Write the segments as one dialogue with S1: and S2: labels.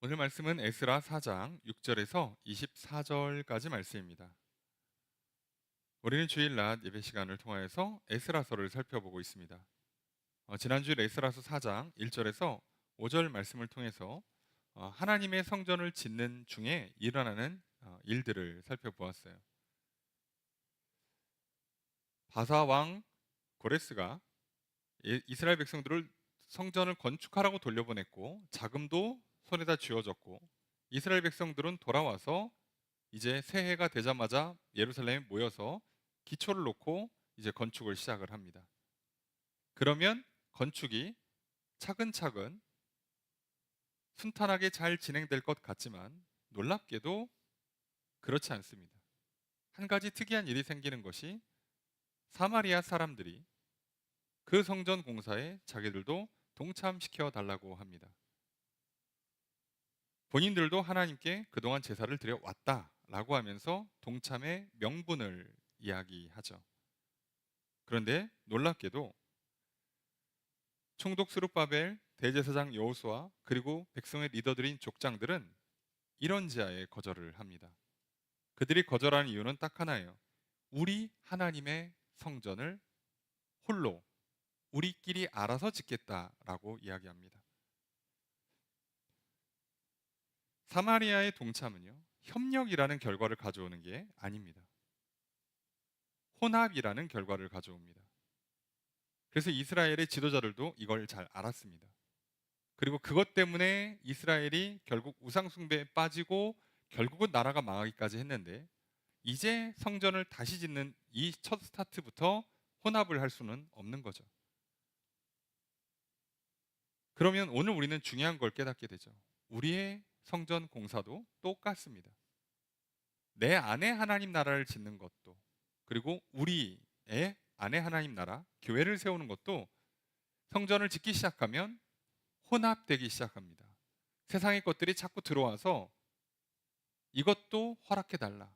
S1: 오늘 말씀은 에스라 4장 6절에서 24절까지 말씀입니다. 우리는 주일 낮 예배 시간을 통하여서 에스라서를 살펴보고 있습니다. 지난주일 에스라서 4장 1절에서 5절 말씀을 통해서 하나님의 성전을 짓는 중에 일어나는 일들을 살펴보았어요. 바사 왕 고레스가 이스라엘 백성들을 성전을 건축하라고 돌려보냈고 자금도 손에다 쥐어줬고 이스라엘 백성들은 돌아와서 이제 새해가 되자마자 예루살렘에 모여서 기초를 놓고 이제 건축을 시작을 합니다. 그러면 건축이 차근차근 순탄하게 잘 진행될 것 같지만 놀랍게도 그렇지 않습니다. 한 가지 특이한 일이 생기는 것이 사마리아 사람들이 그 성전 공사에 자기들도 동참시켜 달라고 합니다. 본인들도 하나님께 그동안 제사를 드려왔다라고 하면서 동참의 명분을 이야기하죠. 그런데 놀랍게도 총독 스룹바벨, 대제사장 여호수아 그리고 백성의 리더들인 족장들은 이런 지하에 거절을 합니다. 그들이 거절하는 이유는 딱 하나예요. 우리 하나님의 성전을 홀로 우리끼리 알아서 짓겠다라고 이야기합니다. 사마리아의 동참은요, 협력이라는 결과를 가져오는 게 아닙니다. 혼합이라는 결과를 가져옵니다. 그래서 이스라엘의 지도자들도 이걸 잘 알았습니다. 그리고 그것 때문에 이스라엘이 결국 우상숭배에 빠지고 결국은 나라가 망하기까지 했는데 이제 성전을 다시 짓는 이 첫 스타트부터 혼합을 할 수는 없는 거죠. 그러면 오늘 우리는 중요한 걸 깨닫게 되죠. 우리의 성전 공사도 똑같습니다. 내 안에 하나님 나라를 짓는 것도 그리고 우리의 안에 하나님 나라, 교회를 세우는 것도 성전을 짓기 시작하면 혼합되기 시작합니다. 세상의 것들이 자꾸 들어와서 이것도 허락해달라.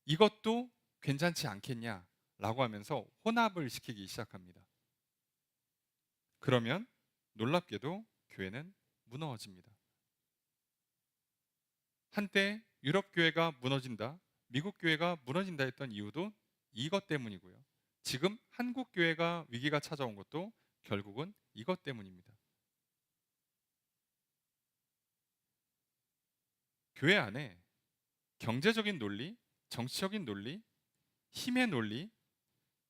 S1: 이것도 괜찮지 않겠냐? 라고 하면서 혼합을 시키기 시작합니다. 그러면 놀랍게도 교회는 무너집니다. 한때 유럽 교회가 무너진다, 미국 교회가 무너진다 했던 이유도 이것 때문이고요. 지금 한국 교회가 위기가 찾아온 것도 결국은 이것 때문입니다. 교회 안에 경제적인 논리, 정치적인 논리, 힘의 논리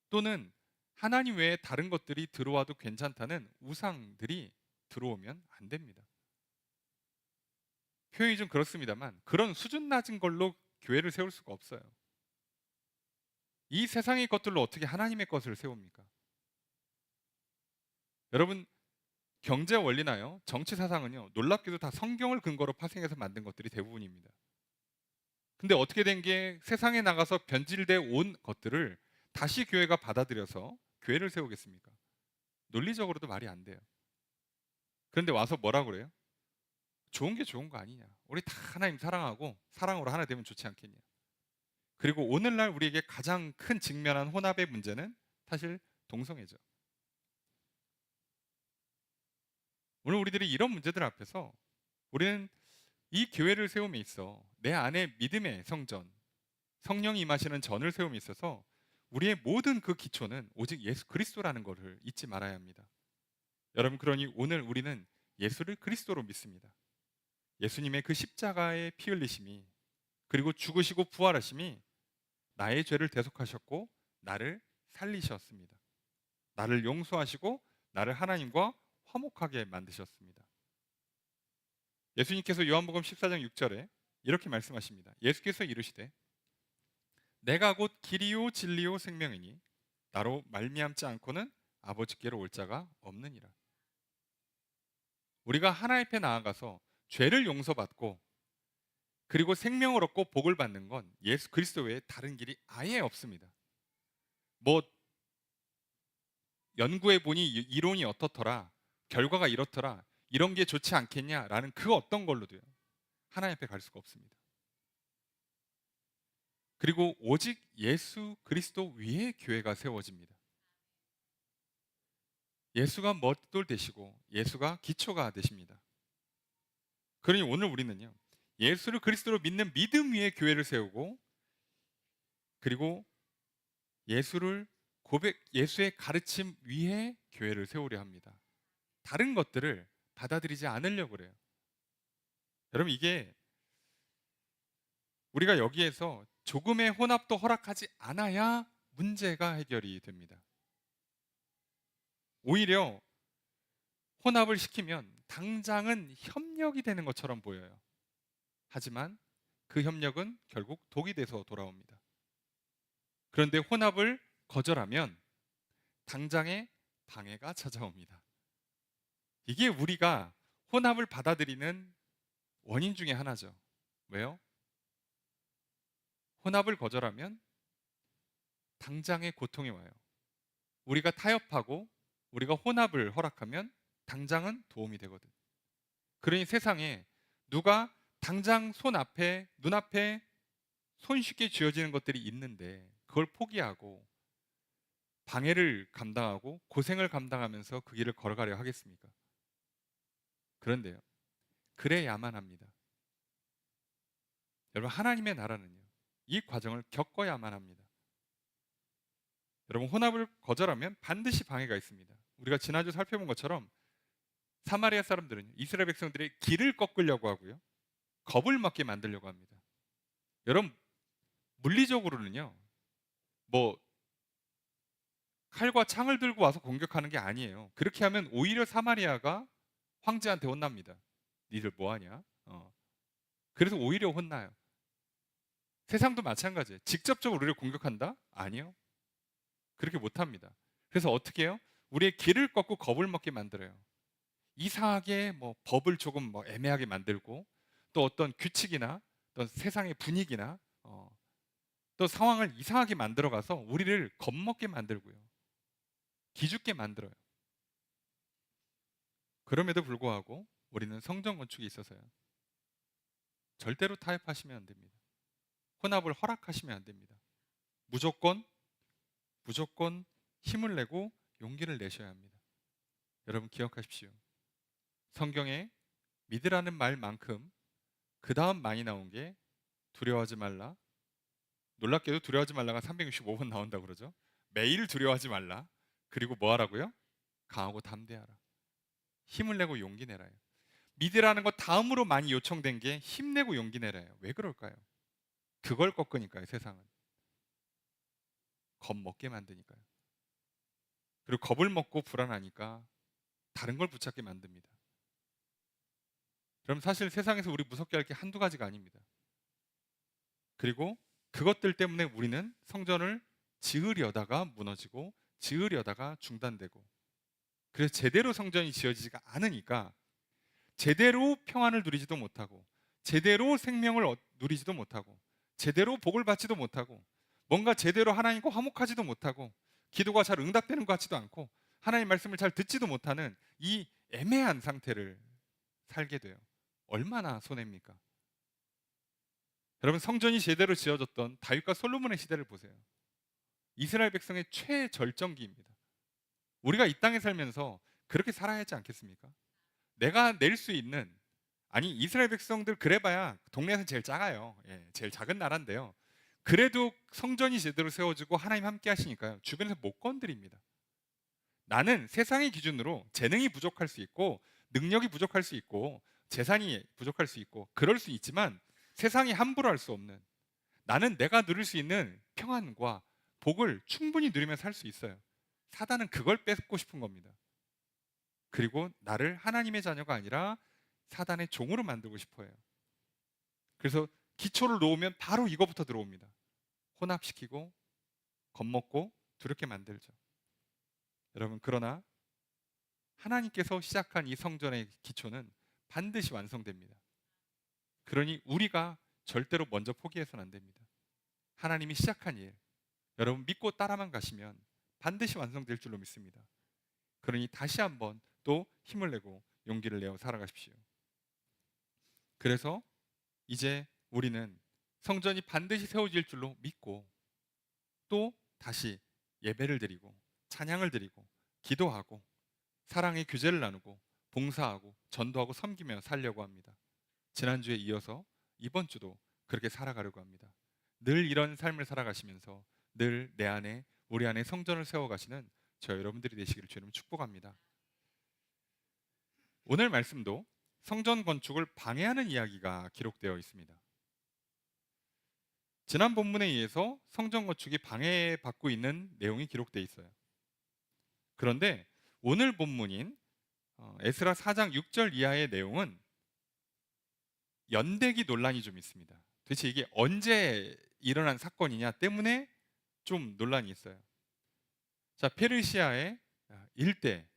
S1: 또는 하나님 외에 다른 것들이 들어와도 괜찮다는 우상들이 들어오면 안 됩니다. 표현이 좀 그렇습니다만 그런 수준 낮은 걸로 교회를 세울 수가 없어요. 이 세상의 것들로 어떻게 하나님의 것을 세웁니까? 여러분, 경제 원리나요? 정치 사상은요, 놀랍게도 다 성경을 근거로 파생해서 만든 것들이 대부분입니다. 근데 어떻게 된 게 세상에 나가서 변질돼 온 것들을 다시 교회가 받아들여서 교회를 세우겠습니까? 논리적으로도 말이 안 돼요. 그런데 와서 뭐라 그래요? 좋은 게 좋은 거 아니냐? 우리 다 하나님 사랑하고 사랑으로 하나 되면 좋지 않겠냐? 그리고 오늘날 우리에게 가장 큰 직면한 혼합의 문제는 사실 동성애죠. 오늘 우리들이 이런 문제들 앞에서 우리는 이 교회를 세움에 있어 내 안에 믿음의 성전, 성령이 임하시는 전을 세움에 있어서 우리의 모든 그 기초는 오직 예수 그리스도라는 것을 잊지 말아야 합니다. 여러분, 그러니 오늘 우리는 예수를 그리스도로 믿습니다. 예수님의 그 십자가의 피 흘리심이 그리고 죽으시고 부활하심이 나의 죄를 대속하셨고 나를 살리셨습니다. 나를 용서하시고 나를 하나님과 화목하게 만드셨습니다. 예수님께서 요한복음 14장 6절에 이렇게 말씀하십니다. 예수께서 이르시되 내가 곧 길이요 진리요 생명이니 나로 말미암지 않고는 아버지께로 올 자가 없느니라. 우리가 하나님 앞에 나아가서 죄를 용서받고 그리고 생명을 얻고 복을 받는 건 예수 그리스도 외에 다른 길이 아예 없습니다. 뭐 연구해 보니 이론이 어떻더라, 결과가 이렇더라, 이런 게 좋지 않겠냐라는 그 어떤 걸로도요 하나님 앞에 갈 수가 없습니다. 그리고 오직 예수 그리스도 위에 교회가 세워집니다. 예수가 머릿돌 되시고 예수가 기초가 되십니다. 그러니 오늘 우리는요, 예수를 그리스도로 믿는 믿음 위에 교회를 세우고, 그리고 예수의 가르침 위에 교회를 세우려 합니다. 다른 것들을 받아들이지 않으려고 그래요. 여러분, 이게 우리가 여기에서 조금의 혼합도 허락하지 않아야 문제가 해결이 됩니다. 오히려 혼합을 시키면 당장은 협력이 되는 것처럼 보여요. 하지만 그 협력은 결국 독이 돼서 돌아옵니다. 그런데 혼합을 거절하면 당장에 방해가 찾아옵니다. 이게 우리가 혼합을 받아들이는 원인 중에 하나죠. 왜요? 혼합을 거절하면 당장의 고통이 와요. 우리가 타협하고 우리가 혼합을 허락하면 당장은 도움이 되거든. 그러니 세상에 누가 당장 눈앞에 손쉽게 쥐어지는 것들이 있는데 그걸 포기하고 방해를 감당하고 고생을 감당하면서 그 길을 걸어가려 하겠습니까? 그런데요, 그래야만 합니다. 여러분, 하나님의 나라는요, 이 과정을 겪어야만 합니다. 여러분, 혼합을 거절하면 반드시 방해가 있습니다. 우리가 지난주 살펴본 것처럼 사마리아 사람들은 이스라엘 백성들의 길을 꺾으려고 하고요, 겁을 먹게 만들려고 합니다. 여러분, 물리적으로는요, 뭐 칼과 창을 들고 와서 공격하는 게 아니에요. 그렇게 하면 오히려 사마리아가 황제한테 혼납니다. 니들 뭐하냐? 그래서 오히려 혼나요. 세상도 마찬가지예요. 직접적으로 우리를 공격한다? 아니요. 그렇게 못합니다. 그래서 어떻게 해요? 우리의 길을 꺾고 겁을 먹게 만들어요. 이상하게 뭐 법을 조금 뭐 애매하게 만들고, 또 어떤 규칙이나 어떤 세상의 분위기나 또 상황을 이상하게 만들어가서 우리를 겁먹게 만들고요, 기죽게 만들어요. 그럼에도 불구하고 우리는 성전 건축에 있어서요, 절대로 타협하시면 안 됩니다. 혼합을 허락하시면 안 됩니다. 무조건 힘을 내고 용기를 내셔야 합니다. 여러분, 기억하십시오. 성경에 믿으라는 말만큼 그 다음 많이 나온 게 두려워하지 말라. 놀랍게도 두려워하지 말라가 365번 나온다고 그러죠. 매일 두려워하지 말라. 그리고 뭐 하라고요? 강하고 담대하라. 힘을 내고 용기 내라요. 믿으라는 것 다음으로 많이 요청된 게 힘내고 용기 내라요. 왜 그럴까요? 그걸 꺾으니까요, 세상은. 겁먹게 만드니까요. 그리고 겁을 먹고 불안하니까 다른 걸 붙잡게 만듭니다. 그럼 사실 세상에서 우리 무섭게 할 게 한두 가지가 아닙니다. 그리고 그것들 때문에 우리는 성전을 지으려다가 무너지고 지으려다가 중단되고, 그래서 제대로 성전이 지어지지가 않으니까 제대로 평안을 누리지도 못하고 제대로 생명을 누리지도 못하고 제대로 복을 받지도 못하고 뭔가 제대로 하나님과 화목하지도 못하고 기도가 잘 응답되는 것 같지도 않고 하나님 말씀을 잘 듣지도 못하는 이 애매한 상태를 살게 돼요. 얼마나 손해입니까? 여러분, 성전이 제대로 지어졌던 다윗과 솔로몬의 시대를 보세요. 이스라엘 백성의 최절정기입니다. 우리가 이 땅에 살면서 그렇게 살아야 하지 않겠습니까? 내가 낼 수 있는, 아니 이스라엘 백성들 그래봐야 동네에서 제일 작아요. 제일 작은 나라인데요. 그래도 성전이 제대로 세워지고 하나님 함께 하시니까요, 주변에서 못 건드립니다. 나는 세상의 기준으로 재능이 부족할 수 있고 능력이 부족할 수 있고 재산이 부족할 수 있고 그럴 수 있지만 세상이 함부로 할 수 없는, 나는 내가 누릴 수 있는 평안과 복을 충분히 누리며 살 수 있어요. 사단은 그걸 뺏고 싶은 겁니다. 그리고 나를 하나님의 자녀가 아니라 사단의 종으로 만들고 싶어요. 그래서 기초를 놓으면 바로 이거부터 들어옵니다. 혼합시키고 겁먹고 두렵게 만들죠. 여러분, 그러나 하나님께서 시작한 이 성전의 기초는 반드시 완성됩니다. 그러니 우리가 절대로 먼저 포기해서는 안 됩니다. 하나님이 시작한 일, 여러분 믿고 따라만 가시면 반드시 완성될 줄로 믿습니다. 그러니 다시 한번 또 힘을 내고 용기를 내어 살아가십시오. 그래서 이제 우리는 성전이 반드시 세워질 줄로 믿고 또 다시 예배를 드리고 찬양을 드리고 기도하고 사랑의 교제를 나누고 봉사하고 전도하고 섬기며 살려고 합니다. 지난주에 이어서 이번 주도 그렇게 살아가려고 합니다. 늘 이런 삶을 살아가시면서 늘 내 안에 우리 안에 성전을 세워가시는 저 여러분들이 되시기를 주님 축복합니다. 오늘 말씀도 성전 건축을 방해하는 이야기가 기록되어 있습니다. 지난 본문에 의해서 성전 건축이 방해받고 있는 내용이 기록되어 있어요. 그런데 오늘 본문인 에스라 4장 6절 이하의 내용은 연대기 논란이 좀 있습니다. 도대체 이게 언제 일어난 사건이냐 때문에 좀 논란이 있어요. 자, 페르시아의 일대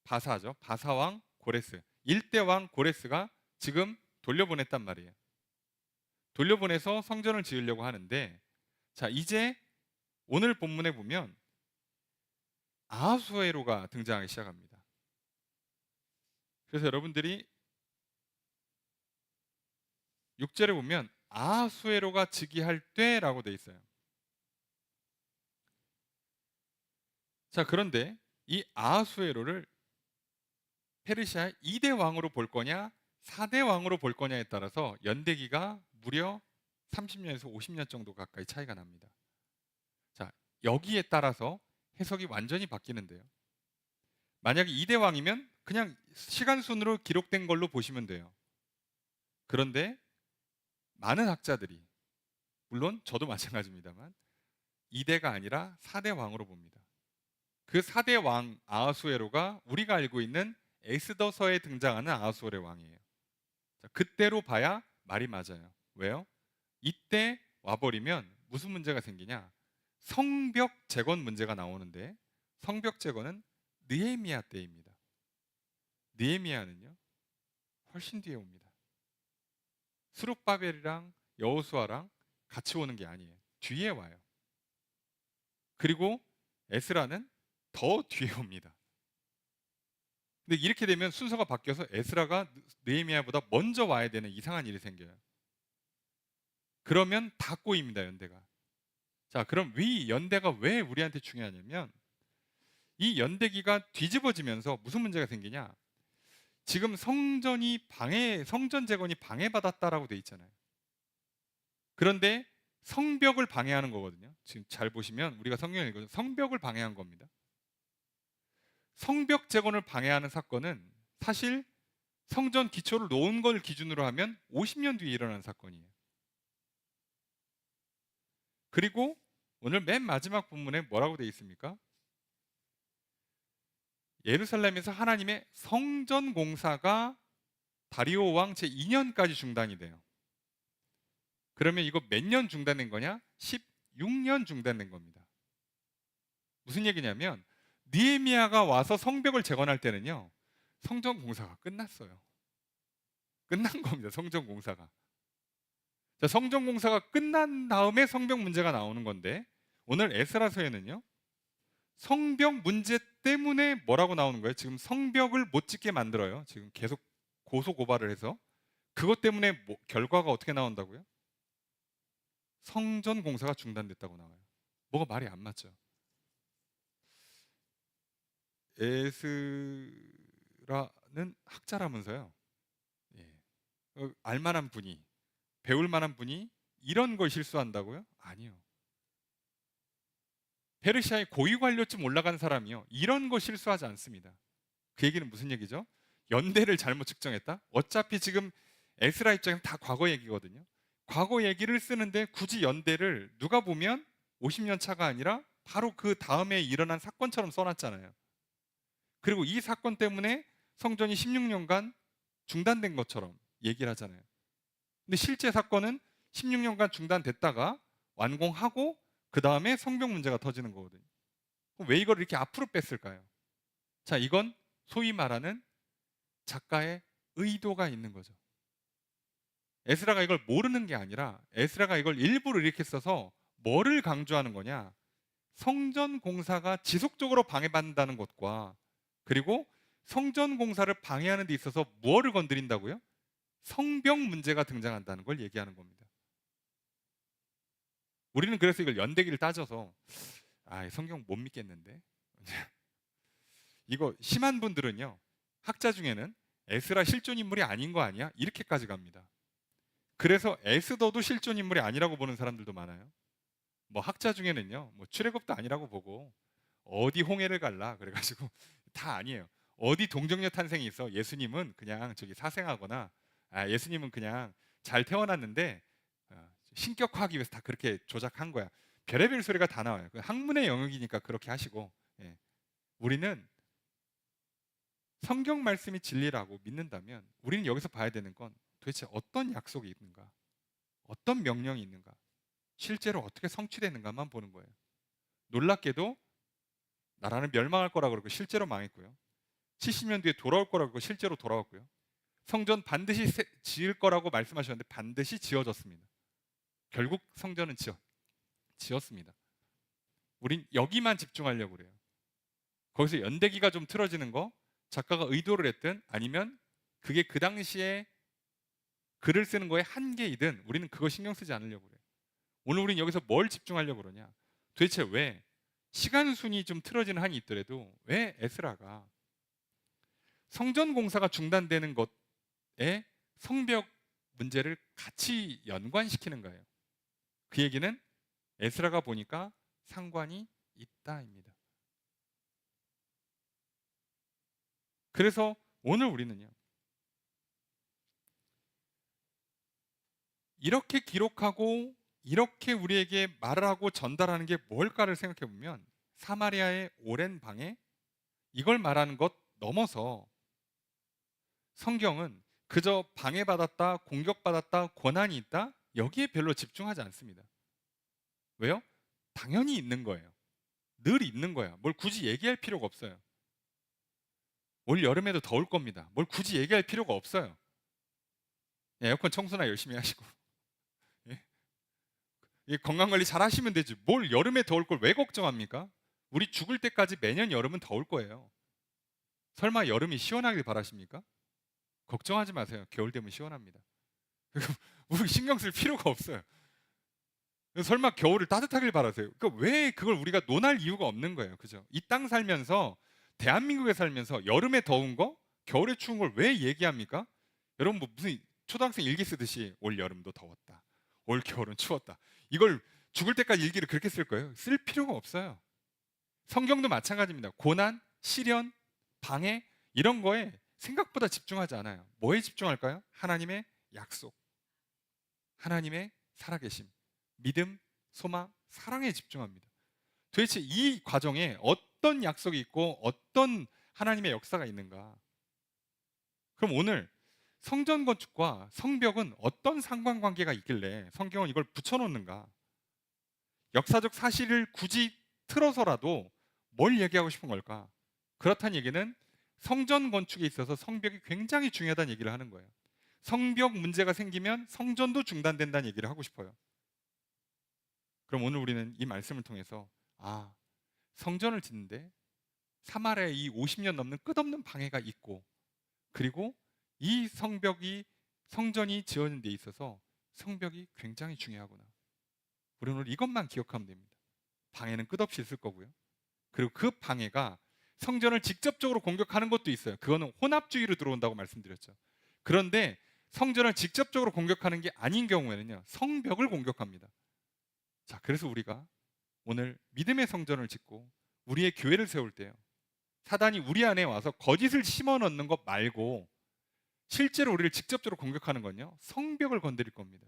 S1: 바사죠. 바사왕 고레스. 일대왕 고레스가 지금 돌려보냈단 말이에요. 돌려보내서 성전을 지으려고 하는데, 자, 이제 오늘 본문에 보면 아하수에로가 등장하기 시작합니다. 그래서 여러분들이 6절에 보면 아하수에로가 즉위할 때라고 돼 있어요. 자, 그런데 이 아하수에로를 페르시아 2대 왕으로 볼 거냐 4대 왕으로 볼 거냐에 따라서 연대기가 무려 30년에서 50년 정도 가까이 차이가 납니다. 자, 여기에 따라서 해석이 완전히 바뀌는데요. 만약에 2대 왕이면 그냥 시간 순으로 기록된 걸로 보시면 돼요. 그런데 많은 학자들이, 물론 저도 마찬가지입니다만 2대가 아니라 4대 왕으로 봅니다. 그 4대 왕 아하수에로가 우리가 알고 있는 에스더서에 등장하는 아하수에로 왕이에요. 자, 그때로 봐야 말이 맞아요. 왜요? 이때 와버리면 무슨 문제가 생기냐? 성벽 재건 문제가 나오는데, 성벽 재건은 느헤미야 때입니다. 느헤미야는요 훨씬 뒤에 옵니다. 스룹바벨이랑 여호수아랑 같이 오는 게 아니에요. 뒤에 와요. 그리고 에스라는 더 뒤에 옵니다. 근데 이렇게 되면 순서가 바뀌어서 에스라가 느헤미야보다 먼저 와야 되는 이상한 일이 생겨요. 그러면 다 꼬입니다, 연대가. 자, 그럼 이 연대가 왜 우리한테 중요하냐면, 이 연대기가 뒤집어지면서 무슨 문제가 생기냐? 지금 성전 재건이 방해받았다라고 돼 있잖아요. 그런데 성벽을 방해하는 거거든요. 지금 잘 보시면 우리가 성경을 읽어서 성벽을 방해한 겁니다. 성벽 재건을 방해하는 사건은 사실 성전 기초를 놓은 걸 기준으로 하면 50년 뒤에 일어난 사건이에요. 그리고 오늘 맨 마지막 본문에 뭐라고 돼 있습니까? 예루살렘에서 하나님의 성전 공사가 다리오 왕 제2년까지 중단이 돼요. 그러면 이거 몇 년 중단된 거냐? 16년 중단된 겁니다. 무슨 얘기냐면 느헤미야가 와서 성벽을 재건할 때는요 성전 공사가 끝났어요. 끝난 겁니다. 성전 공사가. 자, 성전 공사가 끝난 다음에 성벽 문제가 나오는 건데, 오늘 에스라서에는요 성벽 문제 때문에 뭐라고 나오는 거예요? 지금 성벽을 못 짓게 만들어요. 지금 계속 고소 고발을 해서 그것 때문에 결과가 어떻게 나온다고요? 성전 공사가 중단됐다고 나와요. 뭐가 말이 안 맞죠? 에스라는 학자라면서요. 예. 알만한 분이, 배울 만한 분이 이런 걸 실수한다고요? 아니요. 페르시아의 고위 관료쯤 올라간 사람이요 이런 거 실수하지 않습니다. 그 얘기는 무슨 얘기죠? 연대를 잘못 측정했다? 어차피 지금 에스라 입장에서 다 과거 얘기거든요. 과거 얘기를 쓰는데 굳이 연대를 누가 보면 50년 차가 아니라 바로 그 다음에 일어난 사건처럼 써놨잖아요. 그리고 이 사건 때문에 성전이 16년간 중단된 것처럼 얘기를 하잖아요. 근데 실제 사건은 16년간 중단됐다가 완공하고 그 다음에 성벽 문제가 터지는 거거든요. 그럼 왜 이걸 이렇게 앞으로 뺐을까요? 자, 이건 소위 말하는 작가의 의도가 있는 거죠. 에스라가 이걸 모르는 게 아니라 에스라가 이걸 일부러 이렇게 써서 뭐를 강조하는 거냐? 성전 공사가 지속적으로 방해받는다는 것과, 그리고 성전 공사를 방해하는 데 있어서 무엇을 건드린다고요? 성벽 문제가 등장한다는 걸 얘기하는 겁니다. 우리는 그래서 이걸 연대기를 따져서 성경 못 믿겠는데 이거 심한 분들은요 학자 중에는 에스라 실존 인물이 아닌 거 아니야? 이렇게까지 갑니다. 그래서 에스더도 실존 인물이 아니라고 보는 사람들도 많아요. 뭐 학자 중에는요, 뭐 출애굽도 아니라고 보고 어디 홍해를 갈라 그래가지고 다 아니에요. 어디 동정녀 탄생이 있어. 예수님은 그냥 저기 사생하거나, 예수님은 그냥 잘 태어났는데 신격화하기 위해서 다 그렇게 조작한 거야. 별의별 소리가 다 나와요. 그 학문의 영역이니까 그렇게 하시고, 예. 우리는 성경 말씀이 진리라고 믿는다면 우리는 여기서 봐야 되는 건 도대체 어떤 약속이 있는가, 어떤 명령이 있는가, 실제로 어떻게 성취되는가만 보는 거예요. 놀랍게도 나라는 멸망할 거라 그러고 실제로 망했고요. 70년 뒤에 돌아올 거라고 실제로 돌아왔고요. 성전 반드시 지을 거라고 말씀하셨는데 반드시 지어졌습니다. 결국 성전은 지었습니다. 우린 여기만 집중하려고 그래요. 거기서 연대기가 좀 틀어지는 거, 작가가 의도를 했든 아니면 그게 그 당시에 글을 쓰는 거에 한계이든 우리는 그거 신경 쓰지 않으려고 그래요. 오늘 우린 여기서 뭘 집중하려고 그러냐? 도대체 왜 시간 순위 좀 틀어지는 한이 있더라도 왜 에스라가 성전 공사가 중단되는 것에 성벽 문제를 같이 연관시키는 거예요. 그 얘기는 에스라가 보니까 상관이 있다입니다. 그래서 오늘 우리는요, 이렇게 기록하고 이렇게 우리에게 말을 하고 전달하는 게 뭘까를 생각해 보면 사마리아의 오랜 방해, 이걸 말하는 것 넘어서 성경은 그저 방해받았다, 공격받았다, 고난이 있다, 여기에 별로 집중하지 않습니다. 왜요? 당연히 있는 거예요. 늘 있는 거야. 뭘 굳이 얘기할 필요가 없어요. 올 여름에도 더울 겁니다. 뭘 굳이 얘기할 필요가 없어요. 에어컨 청소나 열심히 하시고, 예? 건강관리 잘 하시면 되지. 뭘 여름에 더울 걸 왜 걱정합니까? 우리 죽을 때까지 매년 여름은 더울 거예요. 설마 여름이 시원하길 바라십니까? 걱정하지 마세요. 겨울 되면 시원합니다. 우리 신경 쓸 필요가 없어요. 설마 겨울을 따뜻하길 바라세요? 그러니까 왜 그걸 우리가 논할 이유가 없는 거예요. 그죠? 이 땅 살면서, 대한민국에 살면서 여름에 더운 거, 겨울에 추운 걸 왜 얘기합니까? 여러분 뭐 무슨 초등학생 일기 쓰듯이 올 여름도 더웠다, 올 겨울은 추웠다, 이걸 죽을 때까지 일기를 그렇게 쓸 거예요? 쓸 필요가 없어요. 성경도 마찬가지입니다. 고난, 시련, 방해 이런 거에 생각보다 집중하지 않아요. 뭐에 집중할까요? 하나님의 약속, 하나님의 살아계심, 믿음, 소망, 사랑에 집중합니다. 도대체 이 과정에 어떤 약속이 있고 어떤 하나님의 역사가 있는가? 그럼 오늘 성전 건축과 성벽은 어떤 상관관계가 있길래 성경은 이걸 붙여놓는가? 역사적 사실을 굳이 틀어서라도 뭘 얘기하고 싶은 걸까? 그렇다는 얘기는 성전 건축에 있어서 성벽이 굉장히 중요하다는 얘기를 하는 거예요. 성벽 문제가 생기면 성전도 중단된다는 얘기를 하고 싶어요. 그럼 오늘 우리는 이 말씀을 통해서 성전을 짓는데 사마리아에 이 50년 넘는 끝없는 방해가 있고, 그리고 이 성전이 지어진 데 있어서 성벽이 굉장히 중요하구나. 우리는 오늘 이것만 기억하면 됩니다. 방해는 끝없이 있을 거고요. 그리고 그 방해가 성전을 직접적으로 공격하는 것도 있어요. 그거는 혼합주의로 들어온다고 말씀드렸죠. 그런데 성전을 직접적으로 공격하는 게 아닌 경우에는요, 성벽을 공격합니다. 자, 그래서 우리가 오늘 믿음의 성전을 짓고 우리의 교회를 세울 때요, 사단이 우리 안에 와서 거짓을 심어 넣는 것 말고 실제로 우리를 직접적으로 공격하는 건요, 성벽을 건드릴 겁니다.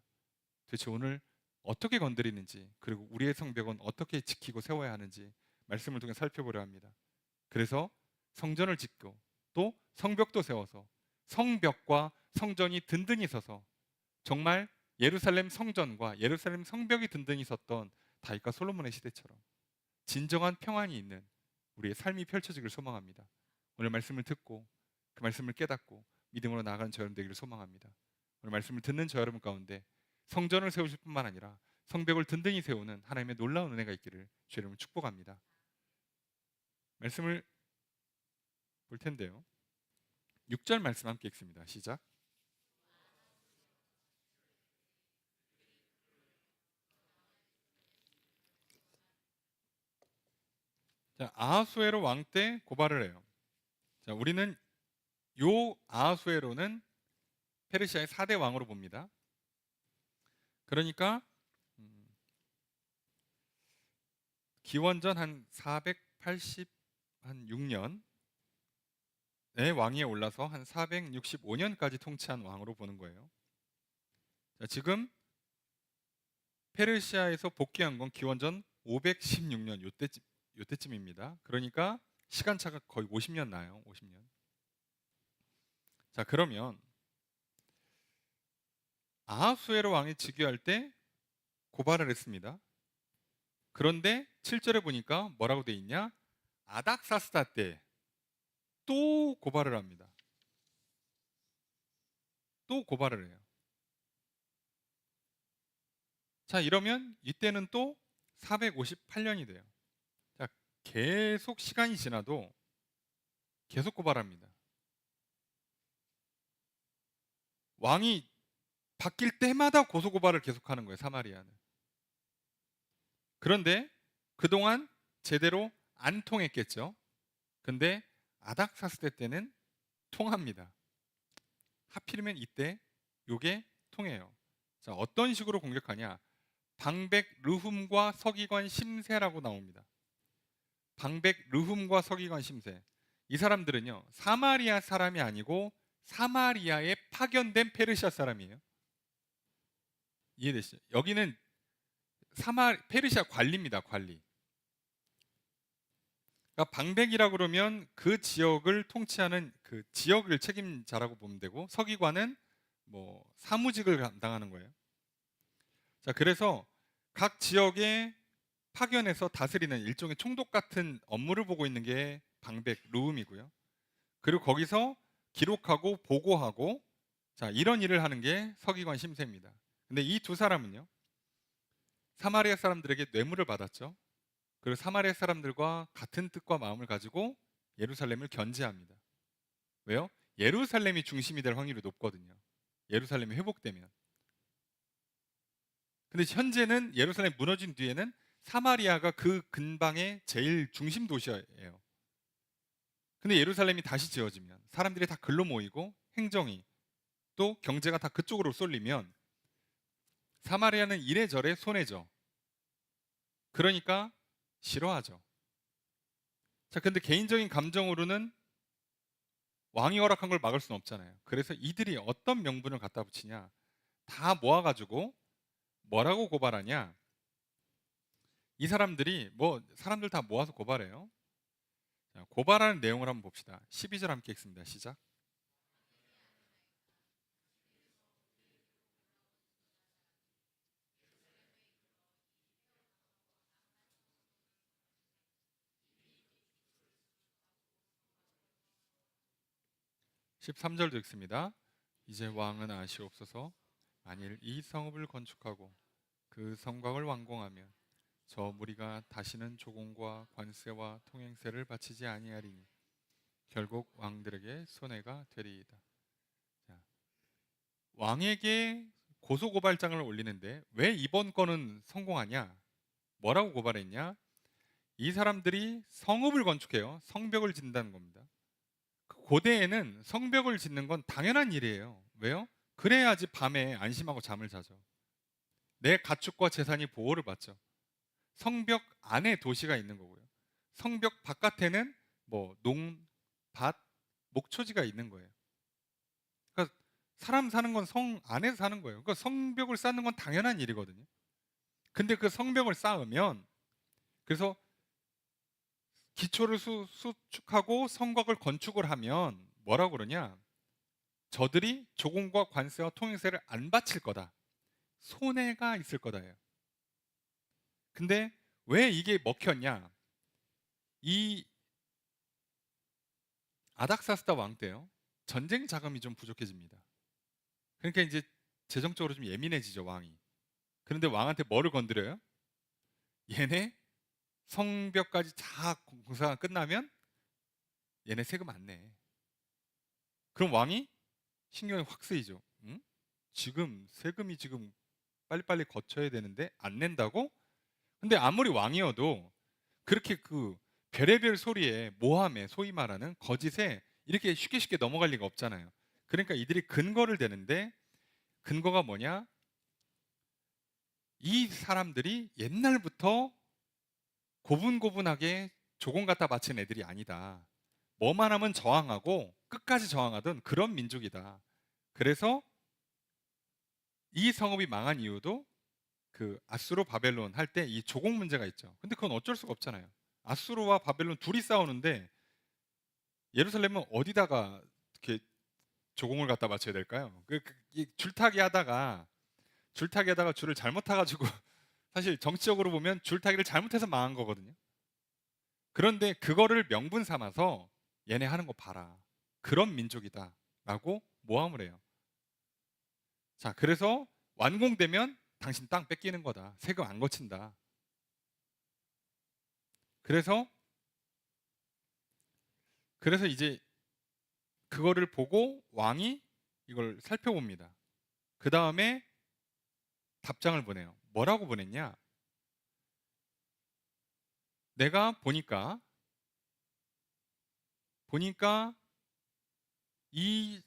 S1: 도대체 오늘 어떻게 건드리는지, 그리고 우리의 성벽은 어떻게 지키고 세워야 하는지 말씀을 통해 살펴보려 합니다. 그래서 성전을 짓고 또 성벽도 세워서 성벽과 성전이 든든히 서서 정말 예루살렘 성전과 예루살렘 성벽이 든든히 섰던 다윗과 솔로몬의 시대처럼 진정한 평안이 있는 우리의 삶이 펼쳐지길 소망합니다. 오늘 말씀을 듣고 그 말씀을 깨닫고 믿음으로 나아가는 저 여러분 되기를 소망합니다. 오늘 말씀을 듣는 저 여러분 가운데 성전을 세우실 뿐만 아니라 성벽을 든든히 세우는 하나님의 놀라운 은혜가 있기를 주 이름으로 축복합니다. 말씀을 볼 텐데요, 6절 말씀 함께 읽습니다. 시작. 자, 아하수에로 왕 때 고발을 해요. 자, 우리는 요 아하수에로는 페르시아의 4대 왕으로 봅니다. 그러니까 기원전 한 486년에 왕위에 올라서 한 465년까지 통치한 왕으로 보는 거예요. 자, 지금 페르시아에서 복귀한 건 기원전 516년 요때쯤입니다. 그러니까 시간차가 거의 50년 나요. 50년. 자, 그러면 아하수에로 왕이 즉위할 때 고발을 했습니다. 그런데 7절에 보니까 뭐라고 돼 있냐? 아닥사스다 때 또 고발을 합니다. 또 고발을 해요. 자, 이러면 이때는 또 458년이 돼요. 자, 계속 시간이 지나도 계속 고발합니다. 왕이 바뀔 때마다 고소고발을 계속하는 거예요, 사마리아는. 그런데 그동안 제대로 안 통했겠죠. 근데 아닥사스다 때는 통합니다. 하필이면 이때 요게 통해요. 자, 어떤 식으로 공격하냐? 방백 르훔과 서기관 심세라고 나옵니다. 방백 르훔과 서기관 심세. 이 사람들은요, 사마리아 사람이 아니고 사마리아에 파견된 페르시아 사람이에요. 이해되시죠? 여기는 페르시아 관리입니다. 관리. 그러니까 방백이라고 그러면 그 지역을 통치하는 그 지역을 책임자라고 보면 되고, 서기관은 뭐 사무직을 감당하는 거예요. 자, 그래서 각 지역에 파견해서 다스리는 일종의 총독 같은 업무를 보고 있는 게 방백 르훔이고요. 그리고 거기서 기록하고 보고하고, 자, 이런 일을 하는 게 서기관 심세입니다. 근데 이 두 사람은요, 사마리아 사람들에게 뇌물을 받았죠. 그리고 사마리아 사람들과 같은 뜻과 마음을 가지고 예루살렘을 견제합니다. 왜요? 예루살렘이 중심이 될 확률이 높거든요. 예루살렘이 회복되면. 근데 현재는 예루살렘 무너진 뒤에는 사마리아가 그 근방의 제일 중심 도시예요. 근데 예루살렘이 다시 지어지면 사람들이 다 글로 모이고 행정이 또 경제가 다 그쪽으로 쏠리면 사마리아는 이래저래 손해죠. 그러니까 싫어하죠. 자, 근데 개인적인 감정으로는 왕이 허락한 걸 막을 수는 없잖아요. 그래서 이들이 어떤 명분을 갖다 붙이냐? 다 모아가지고 뭐라고 고발하냐? 이 사람들이 사람들 다 모아서 고발해요. 자, 고발하는 내용을 한번 봅시다. 12절 함께 읽습니다. 시작. 13절도 읽습니다. 이제 왕은 아시옵소서. 만일 이 성읍을 건축하고 그 성곽을 완공하면 저 무리가 다시는 조공과 관세와 통행세를 바치지 아니하리니 결국 왕들에게 손해가 되리이다. 자, 왕에게 고소고발장을 올리는데 왜 이번 건은 성공하냐? 뭐라고 고발했냐? 이 사람들이 성읍을 건축해요. 성벽을 짓는다는 겁니다. 고대에는 성벽을 짓는 건 당연한 일이에요. 왜요? 그래야지 밤에 안심하고 잠을 자죠. 내 가축과 재산이 보호를 받죠. 성벽 안에 도시가 있는 거고요. 성벽 바깥에는 밭, 목초지가 있는 거예요. 그러니까 사람 사는 건 성 안에서 사는 거예요. 그러니까 성벽을 쌓는 건 당연한 일이거든요. 근데 그 성벽을 쌓으면 그래서 기초를 수축하고 성곽을 건축을 하면 뭐라고 그러냐? 저들이 조공과 관세와 통행세를 안 바칠 거다. 손해가 있을 거다예요. 근데 왜 이게 먹혔냐? 이 아닥사스다 왕 때요. 전쟁 자금이 좀 부족해집니다. 그러니까 이제 재정적으로 좀 예민해지죠, 왕이. 그런데 왕한테 뭐를 건드려요? 얘네 성벽까지 다 공사가 끝나면 얘네 세금 안 내. 그럼 왕이 신경이 확 쓰이죠. 응? 지금 세금이 지금 빨리빨리 거쳐야 되는데 안 낸다고? 근데 아무리 왕이어도 그렇게 그 별의별 소리에 모함에 소위 말하는 거짓에 이렇게 쉽게 쉽게 넘어갈 리가 없잖아요. 그러니까 이들이 근거를 대는데 근거가 뭐냐? 이 사람들이 옛날부터 고분고분하게 조공 갖다 바친 애들이 아니다. 뭐만 하면 저항하고 끝까지 저항하던 그런 민족이다. 그래서 이 성읍이 망한 이유도 그 아수르 바벨론 할 때 이 조공 문제가 있죠. 근데 그건 어쩔 수가 없잖아요. 아수르와 바벨론 둘이 싸우는데 예루살렘은 어디다가 이렇게 조공을 갖다 맞춰야 될까요? 이 줄타기 하다가 줄을 잘못 타가지고 사실 정치적으로 보면 줄타기를 잘못해서 망한 거거든요. 그런데 그거를 명분 삼아서 얘네 하는 거 봐라. 그런 민족이다라고 모함을 해요. 자, 그래서 완공되면 당신 땅 뺏기는 거다. 세금 안 거친다. 그래서 이제 그거를 보고 왕이 이걸 살펴봅니다. 그 다음에 답장을 보내요. 뭐라고 보냈냐? 내가 보니까 이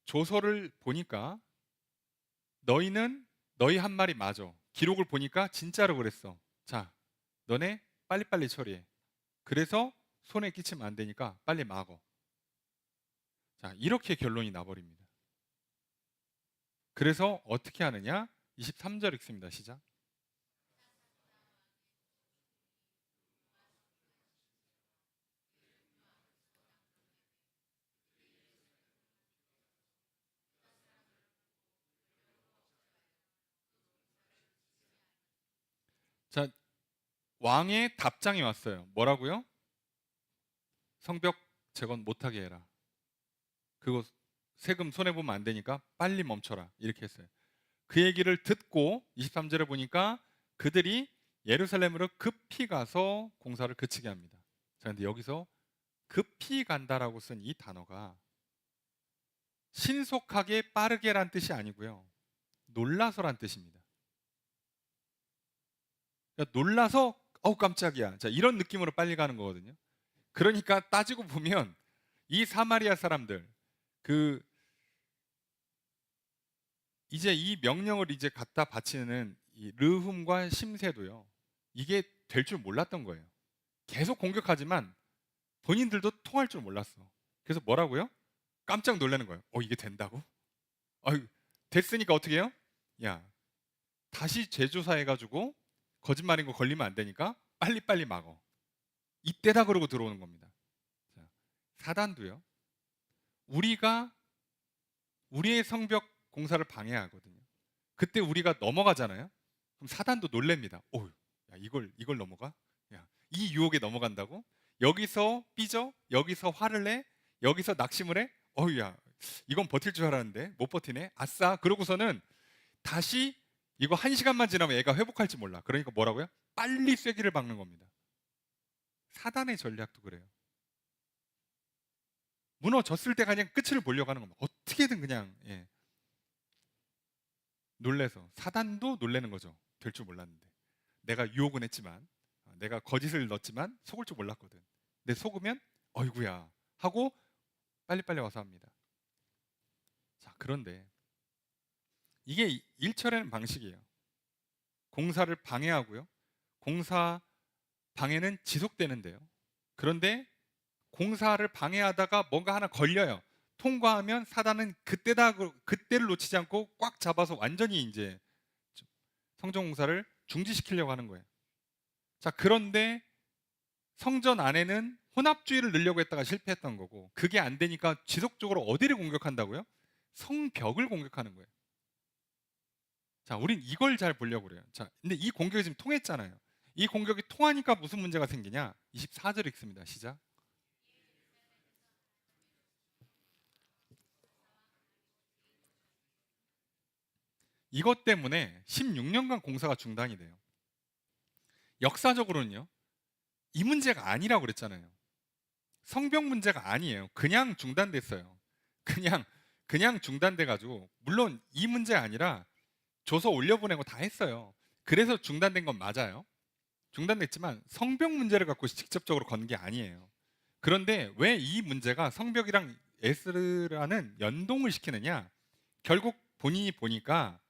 S1: 조서를 보니까 너희는 너희 한 말이 맞아. 기록을 보니까 진짜로 그랬어. 자, 너네 빨리빨리 처리해. 그래서 손에 끼치면 안 되니까 빨리 막어. 자, 이렇게 결론이 나버립니다. 그래서 어떻게 하느냐? 23절 읽습니다. 시작. 자, 왕의 답장이 왔어요. 뭐라고요? 성벽 재건 못하게 해라. 그거 세금 손해보면 안 되니까 빨리 멈춰라. 이렇게 했어요. 그 얘기를 듣고 23절에 보니까 그들이 예루살렘으로 급히 가서 공사를 그치게 합니다. 자, 근데 여기서 급히 간다라고 쓴 이 단어가 신속하게 빠르게란 뜻이 아니고요. 놀라서란 뜻입니다. 그러니까 놀라서 어우 깜짝이야. 자, 이런 느낌으로 빨리 가는 거거든요. 그러니까 따지고 보면 이 사마리아 사람들 그 이제 이 명령을 이제 갖다 바치는 이 르훔과 심세도요. 이게 될 줄 몰랐던 거예요. 계속 공격하지만 본인들도 통할 줄 몰랐어. 그래서 뭐라고요? 깜짝 놀라는 거예요. 이게 된다고? 아유, 됐으니까 어떻게 해요? 야, 다시 재조사해가지고 거짓말인 거 걸리면 안 되니까 빨리빨리 막어. 이때다 그러고 들어오는 겁니다. 자, 사단도요. 우리가 우리의 성벽 공사를 방해하거든요. 그때 우리가 넘어가잖아요. 그럼 사단도 놀랍니다. 오, 야, 이걸 넘어가? 야, 이 유혹에 넘어간다고? 여기서 삐져? 여기서 화를 내? 여기서 낙심을 해? 야, 이건 버틸 줄 알았는데 못 버티네. 아싸. 그러고서는 다시 이거 1시간만 지나면 애가 회복할지 몰라. 그러니까 뭐라고요? 빨리 쐐기를 박는 겁니다. 사단의 전략도 그래요. 무너졌을 때 그냥 끝을 보려고 하는 겁니다. 어떻게든 그냥 놀래서 사단도 놀래는 거죠. 될 줄 몰랐는데 내가 유혹은 했지만 내가 거짓을 넣었지만 속을 줄 몰랐거든. 근데 속으면 어이구야 하고 빨리빨리 와서 합니다. 자, 그런데 이게 일처리하는 방식이에요. 공사를 방해하고요. 공사 방해는 지속되는데요. 그런데 공사를 방해하다가 뭔가 하나 걸려요. 통과하면 사단은 그때를 놓치지 않고 꽉 잡아서 완전히 이제 성전 공사를 중지시키려고 하는 거예요. 자, 그런데 성전 안에는 혼합주의를 넣으려고 했다가 실패했던 거고, 그게 안 되니까 지속적으로 어디를 공격한다고요? 성벽을 공격하는 거예요. 자, 우린 이걸 잘 보려고 그래요. 자, 근데 이 공격이 지금 통했잖아요. 이 공격이 통하니까 무슨 문제가 생기냐? 24절 읽습니다. 시작. 이것 때문에 16년간 공사가 중단이 돼요. 역사적으로는요, 이 문제가 아니라고 그랬잖아요. 성벽 문제가 아니에요. 그냥 중단됐어요. 그냥 중단돼 가지고, 물론 이 문제 아니라 조서 올려보내고 다 했어요. 그래서 중단된 건 맞아요. 중단됐지만 성벽 문제를 갖고 직접적으로 건 게 아니에요. 그런데 왜 이 문제가 성벽이랑 에스라는 연동을 시키느냐? 결국 본인이 보니까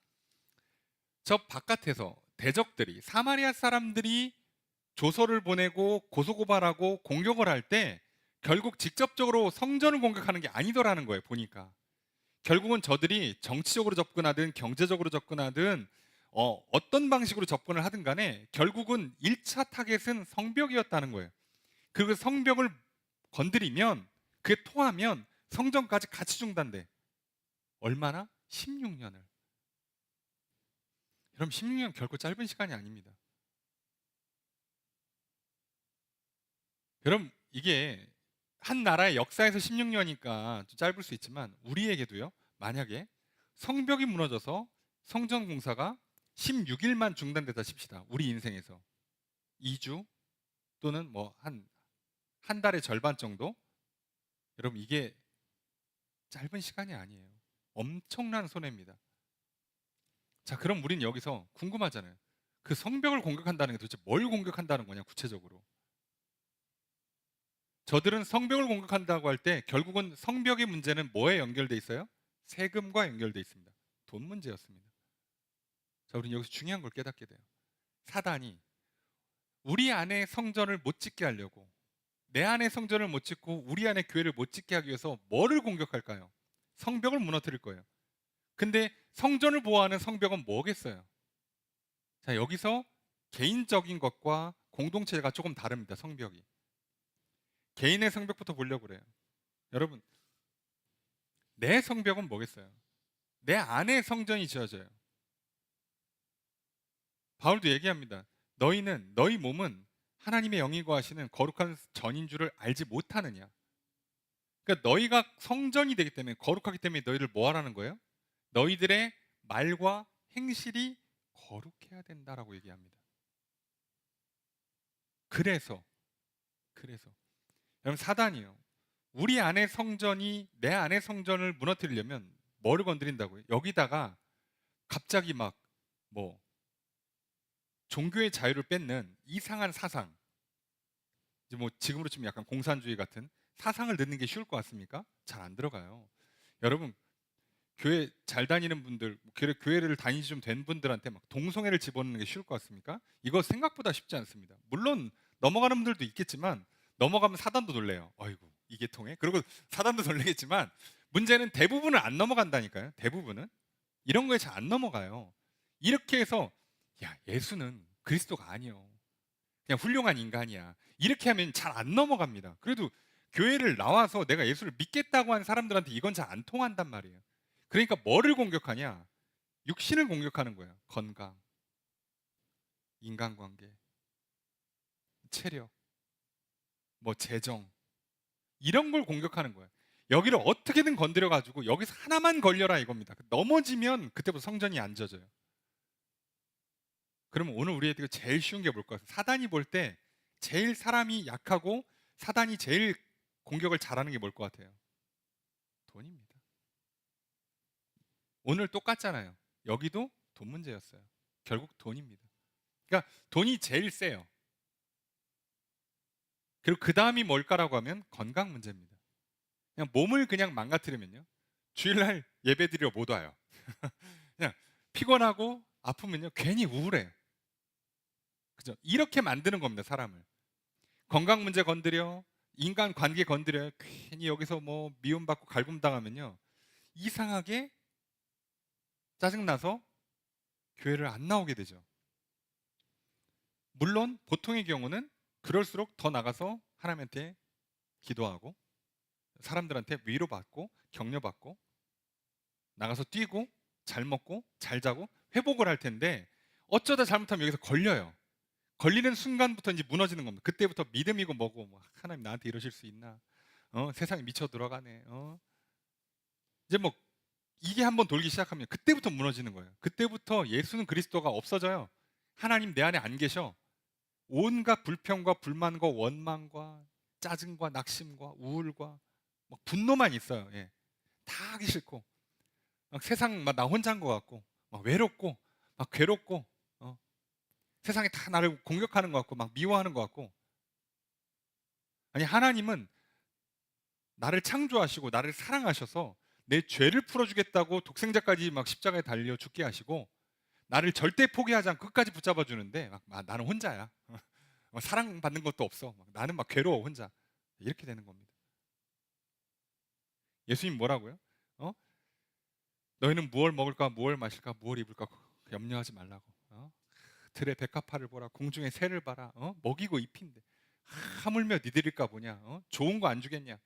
S1: 저 바깥에서 대적들이, 사마리아 사람들이 조서를 보내고 고소고발하고 공격을 할 때 결국 직접적으로 성전을 공격하는 게 아니더라는 거예요. 보니까 결국은 저들이 정치적으로 접근하든 경제적으로 접근하든 어떤 방식으로 접근을 하든 간에 결국은 1차 타겟은 성벽이었다는 거예요. 그 성벽을 건드리면, 그게 통하면 성전까지 같이 중단돼. 얼마나? 16년을. 여러분, 16년 결코 짧은 시간이 아닙니다. 여러분, 이게 한 나라의 역사에서 16년이니까 좀 짧을 수 있지만 우리에게도요, 만약에 성벽이 무너져서 성전 공사가 16일만 중단됐다 칩시다. 우리 인생에서 2주 또는 뭐 한 달의 절반 정도. 여러분, 이게 짧은 시간이 아니에요. 엄청난 손해입니다. 자, 그럼 우린 여기서 궁금하잖아요. 그 성벽을 공격한다는 게 도대체 뭘 공격한다는 거냐, 구체적으로. 저들은 성벽을 공격한다고 할 때 결국은 성벽의 문제는 뭐에 연결돼 있어요? 세금과 연결돼 있습니다. 돈 문제였습니다. 자, 우리는 여기서 중요한 걸 깨닫게 돼요. 사단이 우리 안에 성전을 못 짓게 하려고, 내 안에 성전을 못 짓고 우리 안에 교회를 못 짓게 하기 위해서 뭐를 공격할까요? 성벽을 무너뜨릴 거예요. 근데 성전을 보호하는 성벽은 뭐겠어요? 자, 여기서 개인적인 것과 공동체가 조금 다릅니다. 성벽이. 개인의 성벽부터 보려고 그래요. 여러분, 내 성벽은 뭐겠어요? 내 안에 성전이 지어져요. 바울도 얘기합니다. 너희 몸은 하나님의 영이 거하시는 거룩한 전인 줄을 알지 못하느냐. 그러니까 너희가 성전이 되기 때문에, 거룩하기 때문에 너희를 뭐 하라는 거예요? 너희들의 말과 행실이 거룩해야 된다라고 얘기합니다. 그래서 여러분, 사단이요, 우리 안에 성전이, 내 안에 성전을 무너뜨리려면 뭐를 건드린다고요? 여기다가 갑자기 막 뭐 종교의 자유를 뺏는 이상한 사상, 이제 뭐 지금으로 치면 약간 공산주의 같은 사상을 넣는 게 쉬울 것 같습니까? 잘 안 들어가요. 여러분, 교회 잘 다니는 분들, 교회를 다니지 좀 된 분들한테 막 동성애를 집어넣는 게 쉬울 것 같습니까? 이거 생각보다 쉽지 않습니다. 물론 넘어가는 분들도 있겠지만, 넘어가면 사단도 놀래요. 아이고, 이게 통해? 그리고 사단도 놀래겠지만, 문제는 대부분은 안 넘어간다니까요. 대부분은 이런 거에 잘 안 넘어가요. 이렇게 해서 야, 예수는 그리스도가 아니요, 그냥 훌륭한 인간이야, 이렇게 하면 잘 안 넘어갑니다. 그래도 교회를 나와서 내가 예수를 믿겠다고 한 사람들한테 이건 잘 안 통한단 말이에요. 그러니까 뭐를 공격하냐? 육신을 공격하는 거예요. 건강, 인간관계, 체력, 뭐 재정, 이런 걸 공격하는 거예요. 여기를 어떻게든 건드려 가지고 여기서 하나만 걸려라 이겁니다. 넘어지면 그때부터 성전이 안 져져요. 그러면 오늘 우리에게 제일 쉬운 게 뭘까요? 사단이 볼 때 제일 사람이 약하고 사단이 제일 공격을 잘하는 게 뭘 것 같아요? 돈입니다. 오늘 똑같잖아요. 여기도 돈 문제였어요. 결국 돈입니다. 그러니까 돈이 제일 세요. 그리고 그 다음이 뭘까라고 하면 건강 문제입니다. 그냥 몸을 그냥 망가뜨리면요, 주일날 예배드리러 못 와요. 그냥 피곤하고 아프면요, 괜히 우울해요. 그죠? 이렇게 만드는 겁니다, 사람을. 건강 문제 건드려, 인간 관계 건드려요. 괜히 여기서 뭐 미움받고 갈굼당하면요, 이상하게 짜증나서 교회를 안 나오게 되죠. 물론 보통의 경우는 그럴수록 더 나가서 하나님한테 기도하고 사람들한테 위로받고 격려받고 나가서 뛰고 잘 먹고 잘 자고 회복을 할 텐데, 어쩌다 잘못하면 여기서 걸려요. 걸리는 순간부터 이제 무너지는 겁니다. 그때부터 믿음이고 뭐고, 뭐 하나님 나한테 이러실 수 있나? 세상에 미쳐 들어가네. 이제 뭐 이게 한번 돌기 시작하면 그때부터 무너지는 거예요. 그때부터 예수는 그리스도가 없어져요. 하나님 내 안에 안 계셔. 온갖 불평과 불만과 원망과 짜증과 낙심과 우울과 막 분노만 있어요. 예. 다 하기 싫고 막 세상 막 나 혼자인 것 같고 막 외롭고 막 괴롭고 세상이 다 나를 공격하는 것 같고 막 미워하는 것 같고. 아니, 하나님은 나를 창조하시고 나를 사랑하셔서 내 죄를 풀어주겠다고 독생자까지 막 십자가에 달려 죽게 하시고 나를 절대 포기하지 않고 끝까지 붙잡아 주는데 나는 혼자야. 사랑받는 것도 없어. 나는 막 괴로워 혼자. 이렇게 되는 겁니다. 예수님 뭐라고요? 어? 너희는 무엇 먹을까, 무엇 마실까, 무엇 입을까 염려하지 말라고. 들의 백합화를 보라, 공중의 새를 봐라. 먹이고 입힌데 하물며 니들일까 보냐. 좋은 거 안 주겠냐.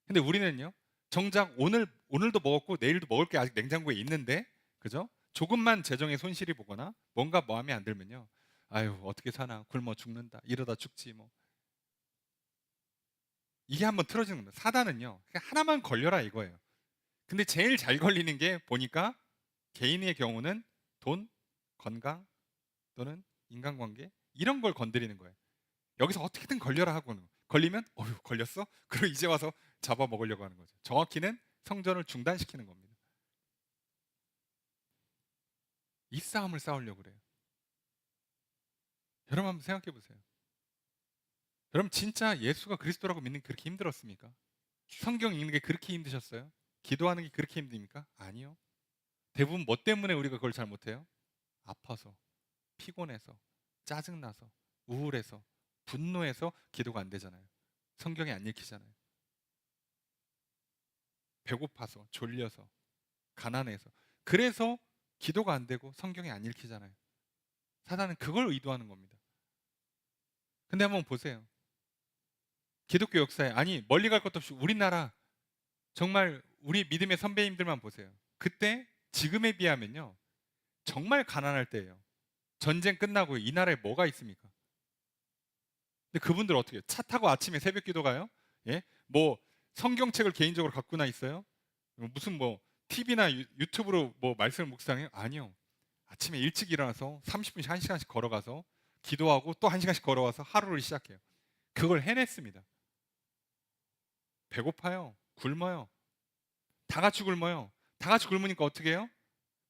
S1: 근데 우리는요, 정작 오늘도 먹었고 내일도 먹을 게 아직 냉장고에 있는데, 그죠? 조금만 재정에 손실이 보거나 뭔가 마음에 안 들면요, 아유 어떻게 사나, 굶어 죽는다, 이러다 죽지 뭐. 이게 한번 틀어지는 겁니다. 사단은요, 그냥 하나만 걸려라 이거예요. 근데 제일 잘 걸리는 게 보니까 개인의 경우는 돈, 건강 또는 인간관계, 이런 걸 건드리는 거예요. 여기서 어떻게든 걸려라 하고는, 걸리면 어휴 걸렸어? 그리고 이제 와서 잡아먹으려고 하는 거죠. 정확히는 성전을 중단시키는 겁니다. 이 싸움을 싸우려고 그래요. 여러분 한번 생각해 보세요. 여러분 진짜 예수가 그리스도라고 믿는 게 그렇게 힘들었습니까? 성경 읽는 게 그렇게 힘드셨어요? 기도하는 게 그렇게 힘듭니까? 아니요. 대부분 뭐 때문에 우리가 그걸 잘 못해요? 아파서, 피곤해서, 짜증나서, 우울해서, 분노해서 기도가 안 되잖아요. 성경이 안 읽히잖아요. 배고파서, 졸려서, 가난해서. 그래서 기도가 안 되고 성경이 안 읽히잖아요. 사단은 그걸 의도하는 겁니다. 근데 한번 보세요. 기독교 역사에, 아니 멀리 갈 것도 없이 우리나라, 정말 우리 믿음의 선배님들만 보세요. 그때 지금에 비하면요, 정말 가난할 때예요. 전쟁 끝나고 이 나라에 뭐가 있습니까? 근데 그분들 어떻게 해요? 차 타고 아침에 새벽 기도 가요? 예? 뭐 성경책을 개인적으로 갖고나 있어요? 무슨 뭐 TV나 유튜브로 뭐 말씀을 묵상해요? 아니요. 아침에 일찍 일어나서 30분씩 1시간씩 걸어가서 기도하고 또 1시간씩 걸어와서 하루를 시작해요. 그걸 해냈습니다. 배고파요. 굶어요. 다 같이 굶어요. 다 같이 굶으니까 어떻게 해요?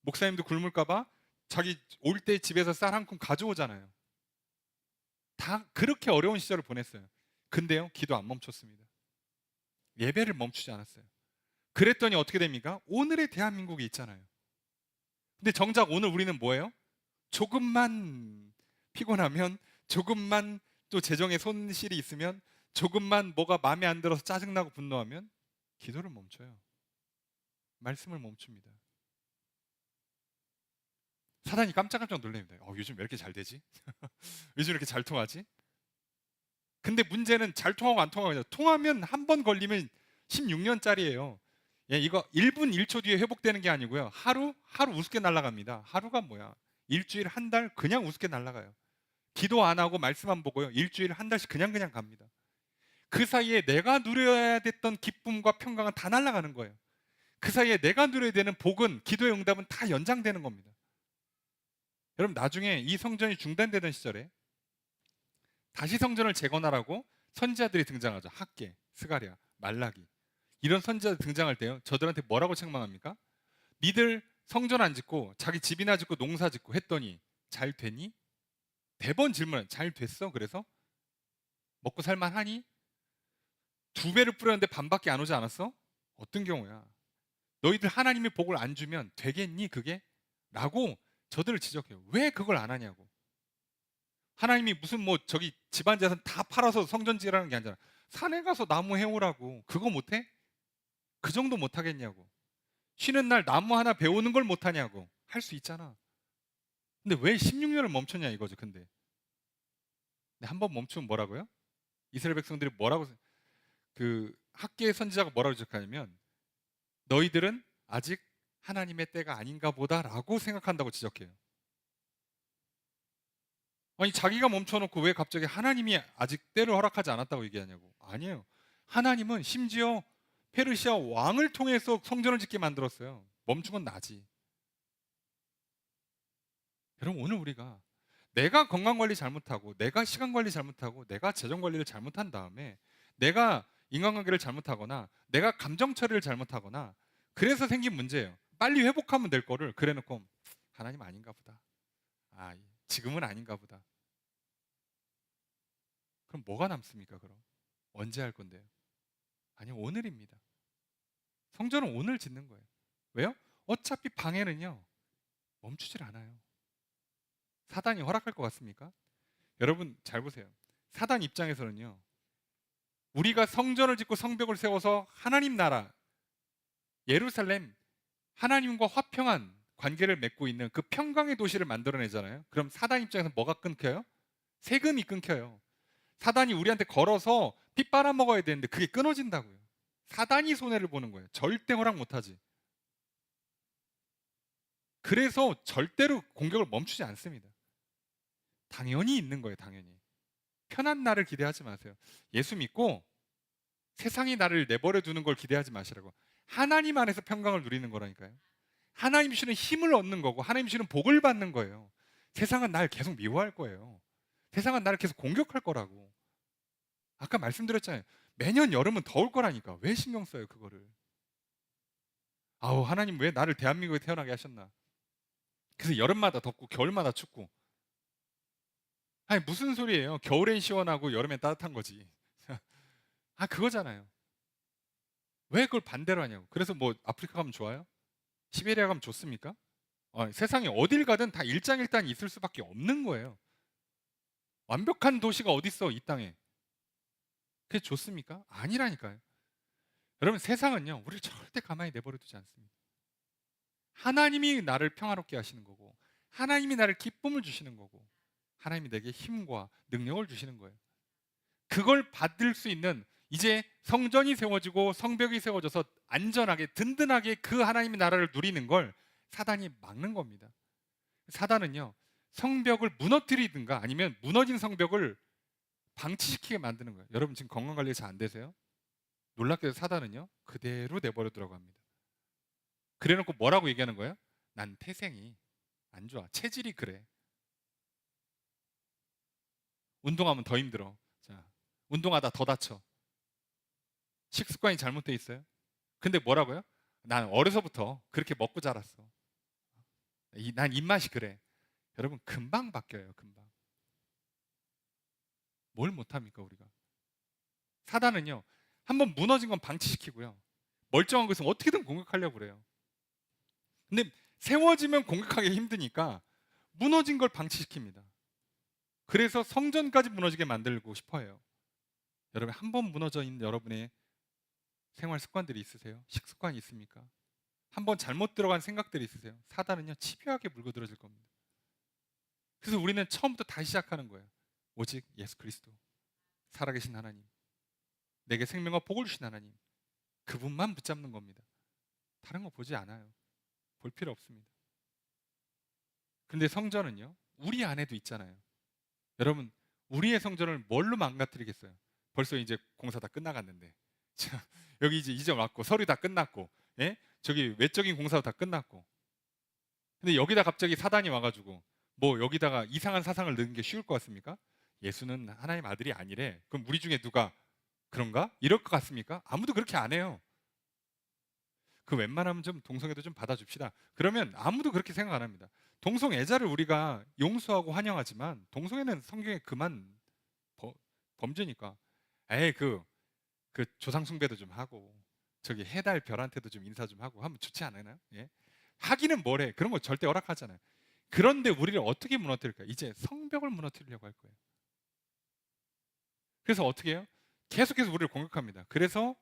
S1: 목사님도 굶을까봐 자기 올 때 집에서 쌀 한 푼 가져오잖아요. 다 그렇게 어려운 시절을 보냈어요. 근데요, 기도 안 멈췄습니다. 예배를 멈추지 않았어요. 그랬더니 어떻게 됩니까? 오늘의 대한민국이 있잖아요. 근데 정작 오늘 우리는 뭐예요? 조금만 피곤하면, 조금만 또 재정에 손실이 있으면, 조금만 뭐가 마음에 안 들어서 짜증나고 분노하면 기도를 멈춰요. 말씀을 멈춥니다. 사단이 깜짝깜짝 놀랍니다. 요즘 왜 이렇게 잘 되지? 요즘 이렇게 잘 통하지? 근데 문제는 잘 통하고 안 통하고, 통하면 한 번 걸리면 16년짜리예요. 예, 이거 1분 1초 뒤에 회복되는 게 아니고요. 하루 우습게 날아갑니다. 하루가 뭐야? 일주일, 한 달 그냥 우습게 날아가요. 기도 안 하고 말씀 안 보고요. 일주일, 한 달씩 그냥 갑니다. 그 사이에 내가 누려야 됐던 기쁨과 평강은 다 날아가는 거예요. 그 사이에 내가 누려야 되는 복은, 기도의 응답은 다 연장되는 겁니다. 여러분 나중에 이 성전이 중단되던 시절에 다시 성전을 재건하라고 선지자들이 등장하죠. 학개, 스가랴, 말라기, 이런 선지자들 등장할 때요, 저들한테 뭐라고 책망합니까? 니들 성전 안 짓고 자기 집이나 짓고 농사 짓고 했더니 잘 되니? 대번 질문, 잘 됐어? 그래서 먹고 살만하니? 2배를 뿌렸는데 반밖에 안 오지 않았어? 어떤 경우야? 너희들 하나님의 복을 안 주면 되겠니 그게? 라고 저들을 지적해요. 왜 그걸 안 하냐고. 하나님이 무슨 뭐 저기 집안 재산 다 팔아서 성전 지으라는 게 아니라 산에 가서 나무 해오라고. 그거 못해? 그 정도 못하겠냐고. 쉬는 날 나무 하나 배우는 걸 못하냐고. 할 수 있잖아. 근데 왜 16년을 멈췄냐 이거죠. 근데 한 번 멈추면 뭐라고요? 이스라엘 백성들이 뭐라고, 그 학계의 선지자가 뭐라고 지적하냐면, 너희들은 아직 하나님의 때가 아닌가 보다라고 생각한다고 지적해요. 아니 자기가 멈춰놓고 왜 갑자기 하나님이 아직 때를 허락하지 않았다고 얘기하냐고. 아니에요. 하나님은 심지어 페르시아 왕을 통해서 성전을 짓게 만들었어요. 멈춘 건 나지. 여러분 오늘 우리가 내가 건강관리 잘못하고, 내가 시간관리 잘못하고, 내가 재정관리를 잘못한 다음에, 내가 인간관계를 잘못하거나, 내가 감정처리를 잘못하거나, 그래서 생긴 문제예요. 빨리 회복하면 될 거를 그래놓고 하나님 아닌가 보다. 지금은 아닌가 보다. 그럼 뭐가 남습니까? 그럼 언제 할 건데요? 아니요, 오늘입니다. 성전은 오늘 짓는 거예요. 왜요? 어차피 방해는요, 멈추질 않아요. 사단이 허락할 것 같습니까? 여러분 잘 보세요. 사단 입장에서는요, 우리가 성전을 짓고 성벽을 세워서 하나님 나라 예루살렘, 하나님과 화평한 관계를 맺고 있는 그 평강의 도시를 만들어내잖아요. 그럼 사단 입장에서 뭐가 끊겨요? 세금이 끊겨요. 사단이 우리한테 걸어서 피 빨아먹어야 되는데 그게 끊어진다고요. 사단이 손해를 보는 거예요. 절대 허락 못하지. 그래서 절대로 공격을 멈추지 않습니다. 당연히 있는 거예요. 당연히. 편한 날을 기대하지 마세요. 예수 믿고 세상이 나를 내버려 두는 걸 기대하지 마시라고. 하나님 안에서 평강을 누리는 거라니까요. 하나님 주시는 힘을 얻는 거고 하나님 주시는 복을 받는 거예요. 세상은 날 계속 미워할 거예요. 세상은 나를 계속 공격할 거라고. 아까 말씀드렸잖아요. 매년 여름은 더울 거라니까. 왜 신경 써요 그거를. 아우, 하나님 왜 나를 대한민국에 태어나게 하셨나. 그래서 여름마다 덥고 겨울마다 춥고. 아니 무슨 소리예요. 겨울엔 시원하고 여름엔 따뜻한 거지. 아, 그거잖아요. 왜 그걸 반대로 하냐고. 그래서 뭐 아프리카 가면 좋아요? 시베리아 가면 좋습니까? 세상에 어딜 가든 다 일장일단이 있을 수밖에 없는 거예요. 완벽한 도시가 어디 있어 이 땅에. 그게 좋습니까? 아니라니까요. 여러분 세상은요 우리를 절대 가만히 내버려 두지 않습니다. 하나님이 나를 평화롭게 하시는 거고 하나님이 나를 기쁨을 주시는 거고 하나님이 내게 힘과 능력을 주시는 거예요. 그걸 받을 수 있는, 이제 성전이 세워지고 성벽이 세워져서 안전하게 든든하게 그 하나님의 나라를 누리는 걸 사단이 막는 겁니다. 사단은요 성벽을 무너뜨리든가 아니면 무너진 성벽을 방치시키게 만드는 거예요. 여러분 지금 건강관리 잘 안 되세요? 놀랍게도 사단은요 그대로 내버려 두라고 합니다. 그래놓고 뭐라고 얘기하는 거예요? 난 태생이 안 좋아, 체질이 그래. 운동하면 더 힘들어. 자, 운동하다 더 다쳐. 식습관이 잘못돼 있어요. 근데 뭐라고요? 난 어려서부터 그렇게 먹고 자랐어. 난 입맛이 그래. 여러분 금방 바뀌어요. 금방. 뭘 못합니까 우리가? 사단은요 한번 무너진 건 방치시키고요 멀쩡한 것은 어떻게든 공격하려고 그래요. 근데 세워지면 공격하기 힘드니까 무너진 걸 방치시킵니다. 그래서 성전까지 무너지게 만들고 싶어 해요. 여러분 한 번 무너져 있는 여러분의 생활 습관들이 있으세요? 식습관이 있습니까? 한 번 잘못 들어간 생각들이 있으세요? 사단은요 집요하게 물고들어질 겁니다. 그래서 우리는 처음부터 다시 시작하는 거예요. 오직 예수 그리스도, 살아계신 하나님, 내게 생명과 복을 주신 하나님, 그분만 붙잡는 겁니다. 다른 거 보지 않아요. 볼 필요 없습니다. 근데 성전은요 우리 안에도 있잖아요. 여러분 우리의 성전을 뭘로 망가뜨리겠어요? 벌써 이제 공사 다 끝나갔는데 자, 여기 이제 왔고 서류 다 끝났고, 예? 저기 외적인 공사도 다 끝났고, 근데 여기다 갑자기 사단이 와가지고 뭐 여기다가 이상한 사상을 넣는 게 쉬울 것 같습니까? 예수는 하나님 아들이 아니래. 그럼 우리 중에 누가 그런가? 이럴 것 같습니까? 아무도 그렇게 안 해요. 그 웬만하면 좀 동성애도 좀 받아줍시다. 그러면 아무도 그렇게 생각 안 합니다. 동성애자를 우리가 용서하고 환영하지만 동성애는 성경에 그만 범죄니까. 에이 그 조상 숭배도 좀 하고 저기 해달 별한테도 좀 인사 좀 하고 하면 좋지 않나요? 예? 하기는 뭐래? 그런 거 절대 허락하잖아요. 그런데 우리를 어떻게 무너뜨릴까? 이제 성벽을 무너뜨리려고 할 거예요. 그래서 어떻게 해요? 계속해서 우리를 공격합니다. 그래서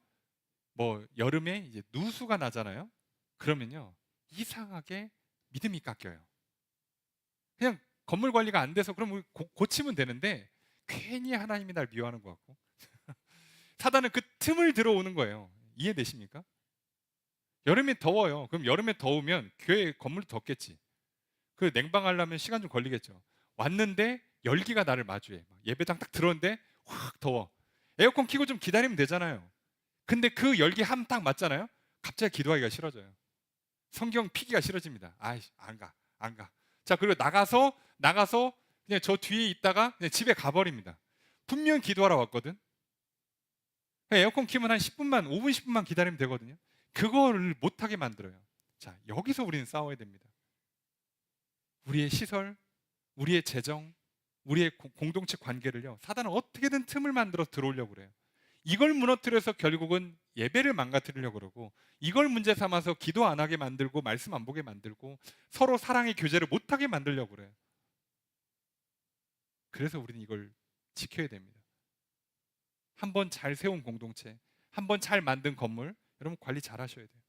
S1: 뭐 여름에 이제 누수가 나잖아요. 그러면요 이상하게 믿음이 깎여요. 그냥 건물 관리가 안 돼서 그럼 우리 고치면 되는데 괜히 하나님이 날 미워하는 것 같고 사단은 그 틈을 들어오는 거예요. 이해되십니까? 여름에 더워요. 그럼 여름에 더우면 교회 건물도 덥겠지. 그 냉방하려면 시간 좀 걸리겠죠. 왔는데 열기가 나를 마주해. 예배당 딱 들어오는데 확 더워. 에어컨 켜고 좀 기다리면 되잖아요. 근데 그 열기 한 딱 맞잖아요. 갑자기 기도하기가 싫어져요. 성경 피기가 싫어집니다. 안 가, 안 가. 자, 그리고 나가서 그냥 저 뒤에 있다가 그냥 집에 가버립니다. 분명 기도하러 왔거든. 에어컨 키면 한 10분만, 5분, 10분만 기다리면 되거든요. 그거를 못하게 만들어요. 자, 여기서 우리는 싸워야 됩니다. 우리의 시설, 우리의 재정, 우리의 공동체 관계를요 사단은 어떻게든 틈을 만들어 들어오려고 그래요. 이걸 무너뜨려서 결국은 예배를 망가뜨리려고 그러고, 이걸 문제 삼아서 기도 안 하게 만들고 말씀 안 보게 만들고 서로 사랑의 교제를 못 하게 만들려고 그래요. 그래서 우리는 이걸 지켜야 됩니다. 한번 잘 세운 공동체, 한번 잘 만든 건물, 여러분 관리 잘 하셔야 돼요.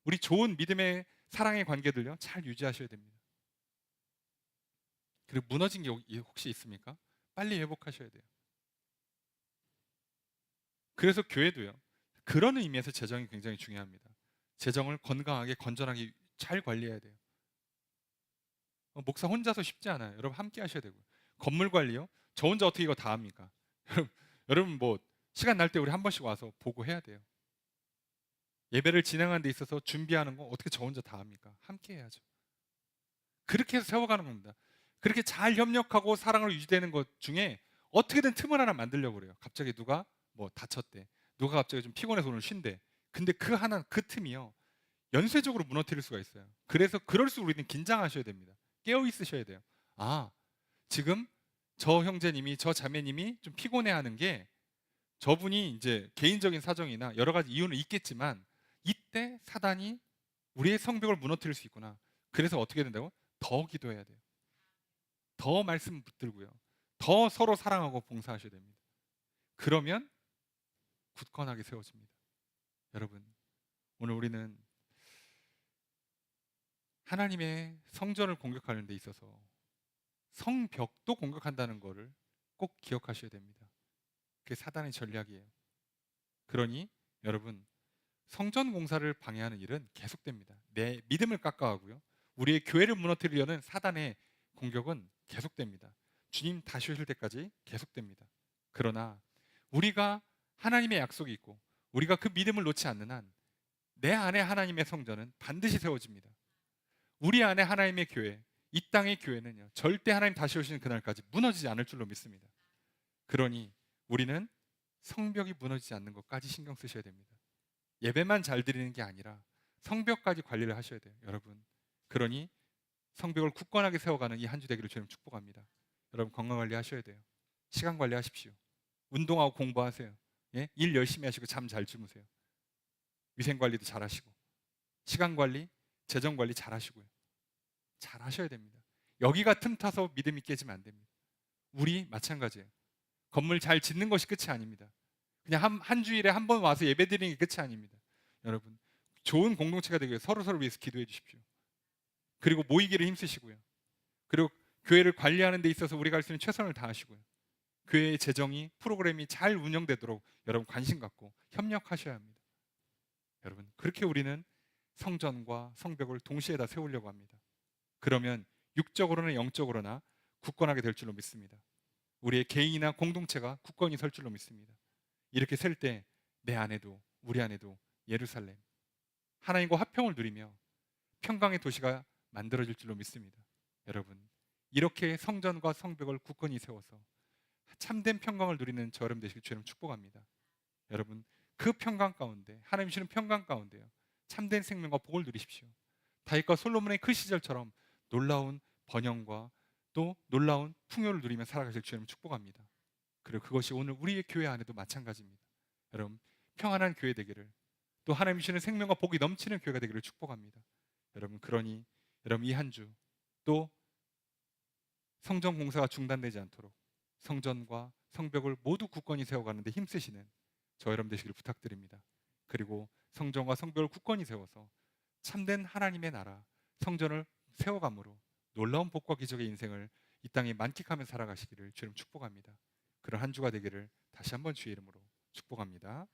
S1: 우리 좋은 믿음의 사랑의 관계들요, 잘 유지하셔야 됩니다. 그리고 무너진 게 혹시 있습니까? 빨리 회복하셔야 돼요. 그래서 교회도요, 그런 의미에서 재정이 굉장히 중요합니다. 재정을 건강하게 건전하게 잘 관리해야 돼요. 목사 혼자서 쉽지 않아요. 여러분 함께 하셔야 되고요. 건물 관리요, 저 혼자 어떻게 이거 다 합니까? 여러분 뭐 시간 날 때 우리 한 번씩 와서 보고 해야 돼요. 예배를 진행하는 데 있어서 준비하는 거 어떻게 저 혼자 다 합니까? 함께 해야죠. 그렇게 해서 세워가는 겁니다. 그렇게 잘 협력하고 사랑을 유지되는 것 중에 어떻게든 틈을 하나 만들려고 그래요. 갑자기 누가 뭐 다쳤대, 누가 갑자기 좀 피곤해서 오늘 쉰대. 근데 그 틈이요, 연쇄적으로 무너뜨릴 수가 있어요. 그래서 그럴수록 우리는 긴장하셔야 됩니다. 깨어 있으셔야 돼요. 아, 지금 저 형제님이, 저 자매님이 좀 피곤해하는 게 저분이 이제 개인적인 사정이나 여러 가지 이유는 있겠지만, 이때 사단이 우리의 성벽을 무너뜨릴 수 있구나. 그래서 어떻게 된다고? 더 기도해야 돼요. 더 말씀 붙들고요, 더 서로 사랑하고 봉사하셔야 됩니다. 그러면 굳건하게 세워집니다. 여러분, 오늘 우리는 하나님의 성전을 공격하는 데 있어서 성벽도 공격한다는 것을 꼭 기억하셔야 됩니다. 그게 사단의 전략이에요. 그러니 여러분, 성전 공사를 방해하는 일은 계속됩니다. 내 믿음을 깎아가고요, 우리의 교회를 무너뜨리려는 사단의 공격은 계속됩니다. 주님 다시 오실 때까지 계속됩니다. 그러나 우리가 하나님의 약속이 있고 우리가 그 믿음을 놓지 않는 한 내 안에 하나님의 성전은 반드시 세워집니다. 우리 안에 하나님의 교회, 이 땅의 교회는요, 절대 하나님 다시 오시는 그날까지 무너지지 않을 줄로 믿습니다. 그러니 우리는 성벽이 무너지지 않는 것까지 신경 쓰셔야 됩니다. 예배만 잘 드리는 게 아니라 성벽까지 관리를 하셔야 돼요, 여러분. 그러니 성벽을 굳건하게 세워가는 이 한 주 되기를 주님 축복합니다. 여러분 건강 관리하셔야 돼요. 시간 관리하십시오. 운동하고 공부하세요. 예? 일 열심히 하시고 잠 잘 주무세요. 위생 관리도 잘 하시고, 시간 관리, 재정 관리 잘 하시고요. 잘 하셔야 됩니다. 여기가 틈타서 믿음이 깨지면 안 됩니다. 우리 마찬가지예요. 건물 잘 짓는 것이 끝이 아닙니다. 그냥 한 주일에 한 번 와서 예배 드리는 게 끝이 아닙니다. 여러분, 좋은 공동체가 되기 위해 서로 위해서 기도해 주십시오. 그리고 모이기를 힘쓰시고요. 그리고 교회를 관리하는 데 있어서 우리가 할 수 있는 최선을 다하시고요. 교회의 재정이, 프로그램이 잘 운영되도록 여러분 관심 갖고 협력하셔야 합니다. 여러분, 그렇게 우리는 성전과 성벽을 동시에 다 세우려고 합니다. 그러면 육적으로나 영적으로나 굳건하게 될 줄로 믿습니다. 우리의 개인이나 공동체가 굳건히 설 줄로 믿습니다. 이렇게 셀 때 내 안에도, 우리 안에도 예루살렘, 하나님과 화평을 누리며 평강의 도시가 만들어질 줄로 믿습니다. 여러분, 이렇게 성전과 성벽을 굳건히 세워서 참된 평강을 누리는 저 여러분 되시길 주님 축복합니다. 여러분, 그 평강 가운데, 하나님 주시는 평강 가운데요, 참된 생명과 복을 누리십시오. 다윗과 솔로몬의 그 시절처럼 놀라운 번영과 또 놀라운 풍요를 누리며 살아가실 주님 축복합니다. 그리고 그것이 오늘 우리의 교회 안에도 마찬가지입니다. 여러분, 평안한 교회 되기를, 또 하나님 주시는 생명과 복이 넘치는 교회가 되기를 축복합니다. 여러분, 그러니 여러분 이 한 주 또 성전 공사가 중단되지 않도록 성전과 성벽을 모두 굳건히 세워가는 데 힘쓰시는 저 여러분 되시기를 부탁드립니다. 그리고 성전과 성벽을 굳건히 세워서 참된 하나님의 나라 성전을 세워감으로 놀라운 복과 기적의 인생을 이 땅에 만끽하며 살아가시기를 주님 축복합니다. 그런 한 주가 되기를 다시 한번 주의 이름으로 축복합니다.